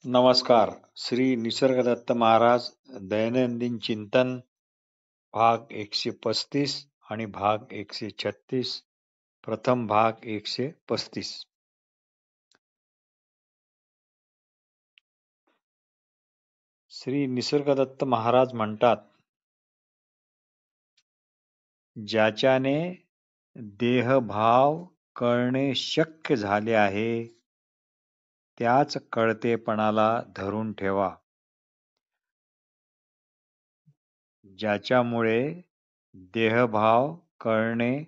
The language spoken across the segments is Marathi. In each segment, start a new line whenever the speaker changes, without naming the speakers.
नमस्कार. श्री निसर्गदत्त महाराज दैनंदिन चिंतन भाग 135 आणि भाग 136. प्रथम भाग 135. श्री निसर्गदत्त महाराज म्हणतात, ज्याच्याने देहभाव कळणे शक्य झाले आहे त्याच कळतेपणाला धरून ठेवा. ज्याच्यामुळे देहभाव कळणे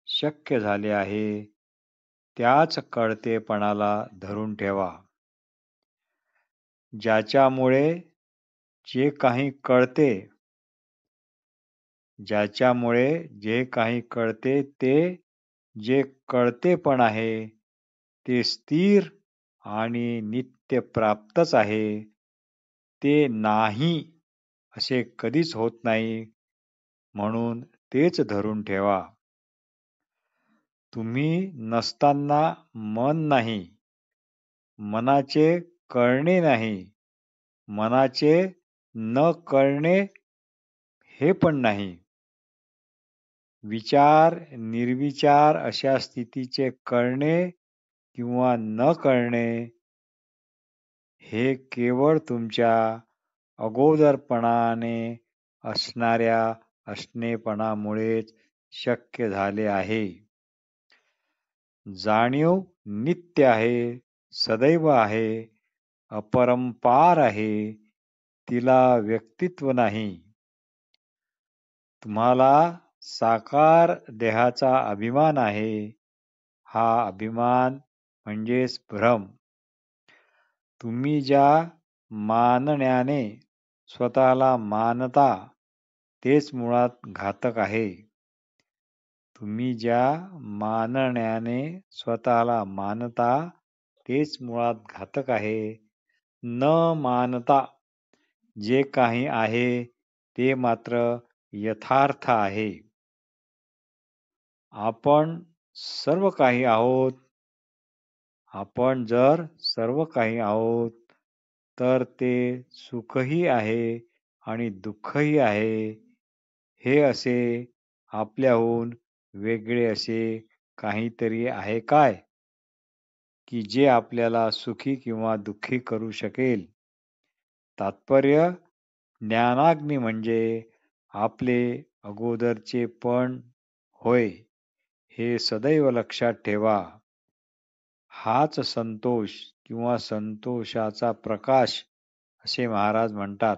शक्य झाले आहे त्याच कळतेपणाला धरून ठेवा. ज्याच्यामुळे जे काही कळते ज्याच्यामुळे जे काही कळते ते जे कळतेपण आहे ते स्थिर आणि नित्य प्राप्तच आहे. ते नाही असे कधीच होत नाही, म्हणून तेच धरून ठेवा. तुम्ही नसताना मन नाही, मनाचे कळणे नाही, मनाचे न कळणे हे पण नाही. विचार निर्विचार अशा स्थितीचे कळणे किंवा न कळणे हे केवळ तुमच्या अगोदरपणाने असणाऱ्या असणेपणामुळेच शक्य झाले आहे. जाणीव नित्य आहे, सदैव आहे, अपरंपार आहे, तिला व्यक्तित्व नाही. तुम्हाला साकार देहाचा अभिमान आहे. हा अभिमान म्हणजेच भ्रम. तुम्ही ज्या मानण्याने स्वतःला मानता तेच मुळात घातक आहे. तुम्ही ज्या मानण्याने स्वतःला मानता तेच मुळात घातक आहे. न मानता जे काही आहे ते मात्र यथार्थ आहे. आपण सर्व काही आहोत. आपण जर सर्व काही आहोत तर ते सुखही आहे आणि दुःखही आहे. हे असे आपल्याहून वेगळे असे काहीतरी आहे काय की जे आपल्याला सुखी किंवा दुःखी करू शकेल? तात्पर्य ज्ञानाग्नी म्हणजे आपले अगोदरचे पण होय, हे सदैव लक्षात ठेवा. हाच संतोष किंवा संतोषाचा प्रकाश असे महाराज म्हणतात.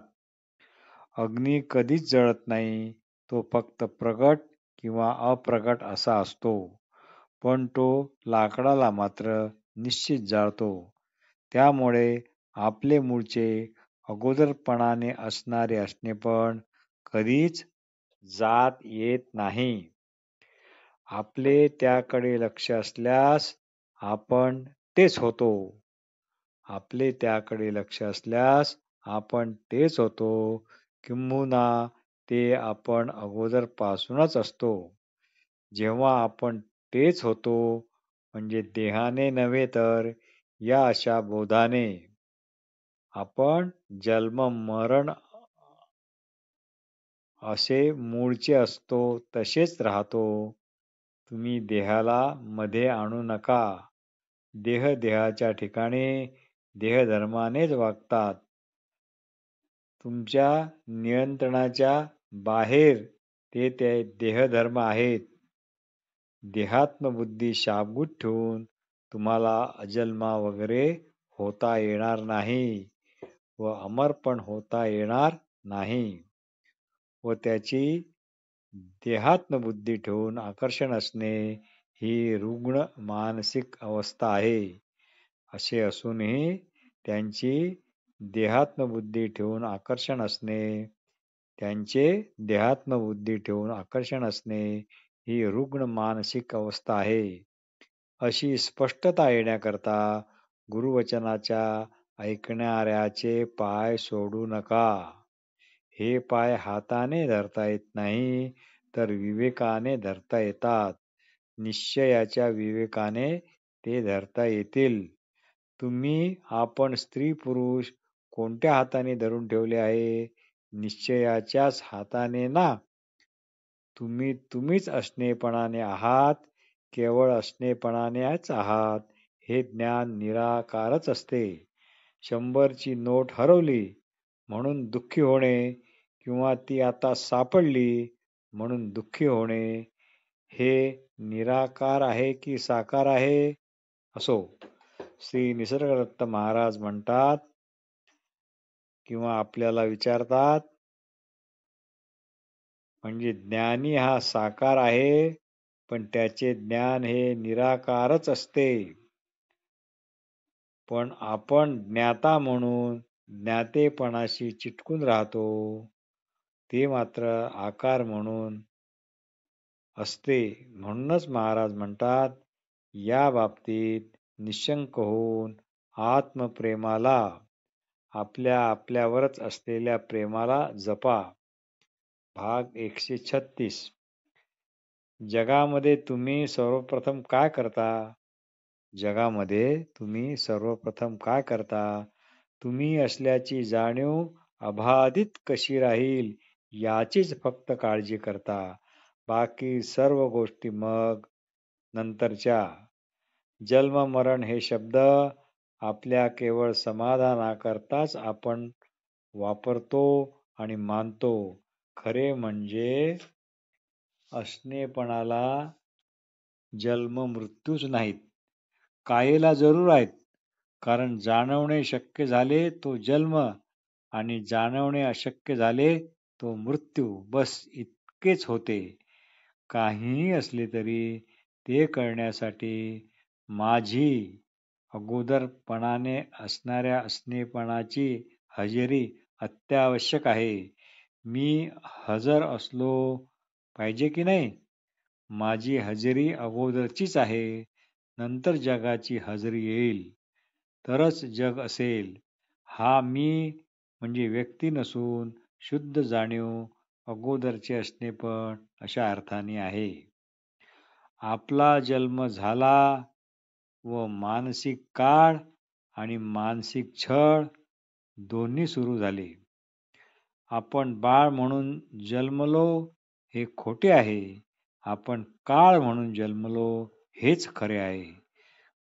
अग्नी कधीच जळत नाही, तो फक्त प्रगट किंवा अप्रगट असा असतो, पण तो लाकडाला मात्र निश्चित जाळतो. त्यामुळे आपले मूळचे अगोदरपणाने असणारे असणेपण कधीच जात येत नाही. आपले त्याकडे लक्ष असल्यास आपण तेच होतो. आपले त्याकडे लक्ष असल्यास आपण तेच होतो, किंबहुना ते आपण अगोदरपासूनच असतो. जेव्हा आपण तेच होतो म्हणजे देहाने नव्हे तर या अशा बोधाने आपण जन्म मरण असे मूळचे असतो तसेच राहतो. तुम्ही देहाला मध्ये आणू नका. देह देहाच्या ठिकाणी देहधर्मानेच वागतात. तुमच्या नियंत्रणाच्या बाहेर ते देहधर्म आहेत. देहात्मबुद्धी शाबूत ठेवून तुम्हाला अजन्मा वगैरे होता येणार नाही व अमर पण होता येणार नाही. व त्याची देहात्मबुद्धी ठेवून आकर्षण असणे ही रुग्ण मानसिक अवस्था आहे. असे असूनही त्यांची देहात्मबुद्धी ठेवून आकर्षण असणे ही रुग्ण मानसिक अवस्था आहे. अशी स्पष्टता येण्याकरता गुरुवचनाच्या ऐकणाऱ्याचे पाय सोडू नका. हे पाय हाताने धरता येत नाही, तर विवेकाने धरता येतात. निश्चयाच्या विवेकाने ते धरता येतील. तुम्ही आपण स्त्री पुरुष कोणत्या हाताने धरून ठेवले आहे? निश्चयाच्याच हाताने ना. तुम्हीच असणेपणाने आहात, केवळ असणेपणानेच आहात. हे ज्ञान निराकारच असते. 100ची नोट हरवली म्हणून दुःखी होणे किंवा ती आता सापडली म्हणून दुःखी होणे हे निराकार आहे की साकार आहे? असो, श्री निसर्गदत्त महाराज म्हणतात किंवा आपल्याला विचारतात, म्हणजे ज्ञानी हा साकार आहे, पण त्याचे ज्ञान हे निराकारच असते. पण आपण ज्ञाता म्हणून ज्ञातेपणाशी चिटकून राहतो. ते मात्र आकार म्हणून असते. म्हणूनच महाराज म्हणतात, या बाबतीत निशंक होऊन आत्मप्रेमाला, आपल्यावरच असलेल्या प्रेमाला जपा. भाग 136. जगामध्ये तुम्ही सर्वप्रथम काय करता? जगामध्ये तुम्ही सर्वप्रथम काय करता? तुम्ही असल्याची जाणीव अबाधित कशी राहील याचीच फक्त काळजी करता. बाकी सर्व गोष्टी मग नंतरच्या. जन्म मरण हे शब्द आपल्या केवळ समाधानाकरताच आपण वापरतो आणि मानतो. खरे म्हणजे असणेपणाला जन्म मृत्यूच नाहीत. कायेला जरूर आहेत, कारण जाणवणे शक्य झाले तो जन्म आणि जाणवणे अशक्य झाले तो मृत्यू. बस इतकेच होते. काहीही असले तरी ते कळण्यासाठी माझी अगोदरपणाने असणाऱ्या असणेपणाची हजेरी अत्यावश्यक आहे. मी हजर असलो पाहिजे की नाही? माझी हजेरी अगोदरचीच आहे. नंतर जगाची हजेरी येईल, तरच जग असेल. हा मी म्हणजे व्यक्ती नसून शुद्ध जाणीव अगोदरचे असणेपण अशा अर्थाने आहे. आपला जन्म झाला व मानसिक काळ आणि मानसिक छळ दोन्ही सुरू झाले. आपण बाळ म्हणून जन्मलो हे खोटे आहे. आपण काळ म्हणून जन्मलो हेच खरे आहे.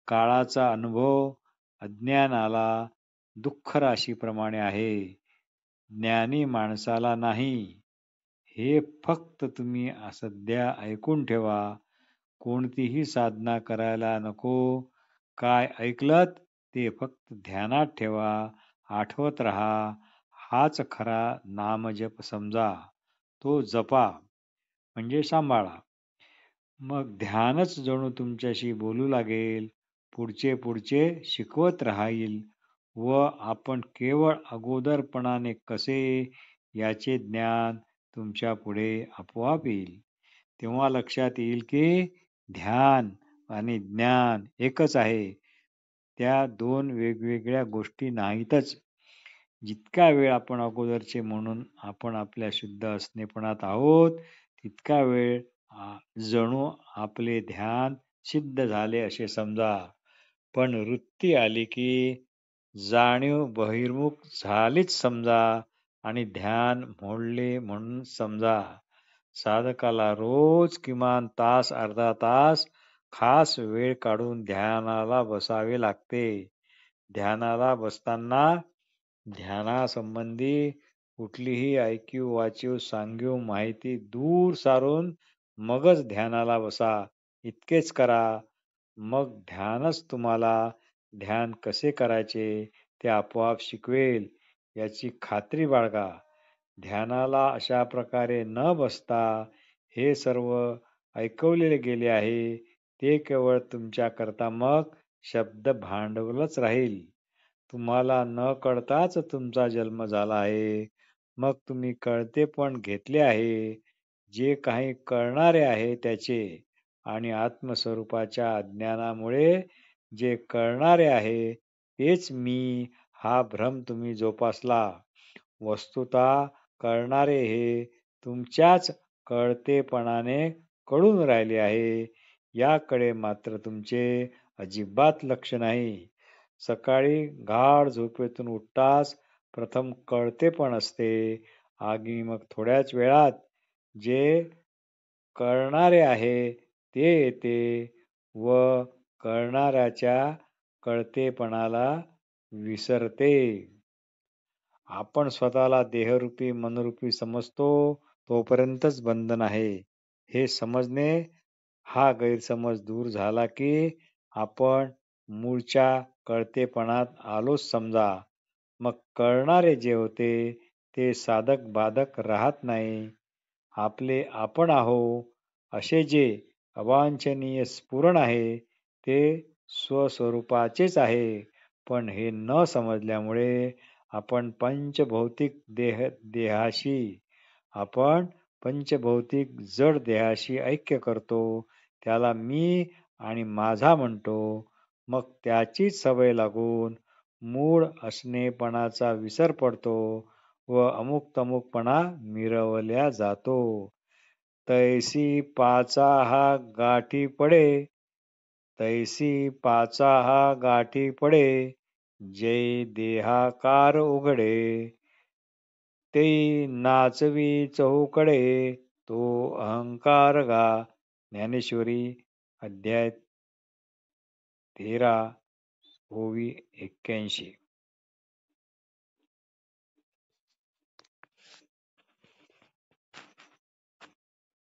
काळाचा अनुभव अज्ञानाला दुःखराशीप्रमाणे आहे, ज्ञानी माणसाला नाही. हे फक्त तुम्ही सध्या ऐकून ठेवा. कोणतीही साधना करायला नको. काय ऐकलत ते फक्त ध्यानात ठेवा, आठवत राहा. हाच खरा नामजप समजा. तो जपा म्हणजे सांभाळा. मग ध्यानच जणू तुमच्याशी बोलू लागेल, पुढचे शिकवत राहील व आपण केवळ अगोदरपणाने कसे याचे ज्ञान तुमच्या पुढे आपोआप येईल. तेव्हा लक्षात येईल की ध्यान आणि ज्ञान एकच आहे. त्या दोन वेगवेगळ्या गोष्टी नाहीतच. जितका वेळ आपण अगोदरचे म्हणून आपण आपल्या शुद्ध असणेपणात आहोत, तितका वेळ जणू आपले ध्यान सिद्ध झाले असे समजा. पण वृत्ती आली की जाणीव बहिर्मुख झालीच समजा आणि ध्यान मोडले म्हणून समजा. साधकाला रोज किमान तास अर्धा तास खास वेळ काढून ध्यानाला बसावे लागते. ध्यानाला बसताना ध्यानासंबंधी कुठलीही ऐकीव वाचीव सांगीव माहिती दूर सारून मगच ध्यानाला बसा. इतकेच करा. मग ध्यानच तुम्हाला ध्यान कसे करायचे ते आपोआप शिकवेल याची खात्री बाळगा. ध्यानाला अशा प्रकारे न बसता हे सर्व ऐकवले गेले आहे ते केवळ तुमच्याकरता मग शब्द भांडवलच राहील. तुम्हाला न कळताच तुमचा जन्म झाला आहे. मग तुम्ही कळते पण घेतले आहे. जे काही कळणारे आहे त्याचे आणि आत्मस्वरूपाच्या अज्ञानामुळे जे कळणारे आहे तेच मी हा भ्रम तुम्ही जोपासला. वस्तुतः कळणारे हे तुमच्याच कळतेपणाने कळून राहिले आहे. याकडे मात्र तुमचे अजिबात लक्ष नाही. सकाळी गाढ झोपेतून उठताच प्रथम कळते पण असते आणि मग थोड्याच वेळात जे कळणारे आहे ते येते व कळणाऱ्याच्या कळतेपणाला विसरते. आपण स्वतःला देहरूपी मनरूपी समजतो तोपर्यंतच बंधन आहे. हे समजणे हा गैरसमज दूर झाला की आपण मूळच्या कळतेपणात आलोच समजा. मग कळणारे जे होते ते साधक बाधक राहत नाही. आपले आपण आहो असे जे अवांछनीय स्फुरण आहे ते स्वस्वरूपाचेच आहे. पण हे न समजल्यामुळे आपण आपण पंचभौतिक जड देहाशी ऐक्य करतो. त्याला मी आणि माझा म्हणतो. मग त्याचीच सवय लागून मूळ असणेपणाचा विसर पडतो व अमुक तमुकपणा मिरवल्या जातो. तैसी पाचा हा गाठी पडे, तैसी पाचा हा गाठी पडे, जय देहाकार उघडे, ते नाचवी चहूकडे, तो अहंकार गा. ज्ञानेश्वरी अध्याय 13 ओवी 81.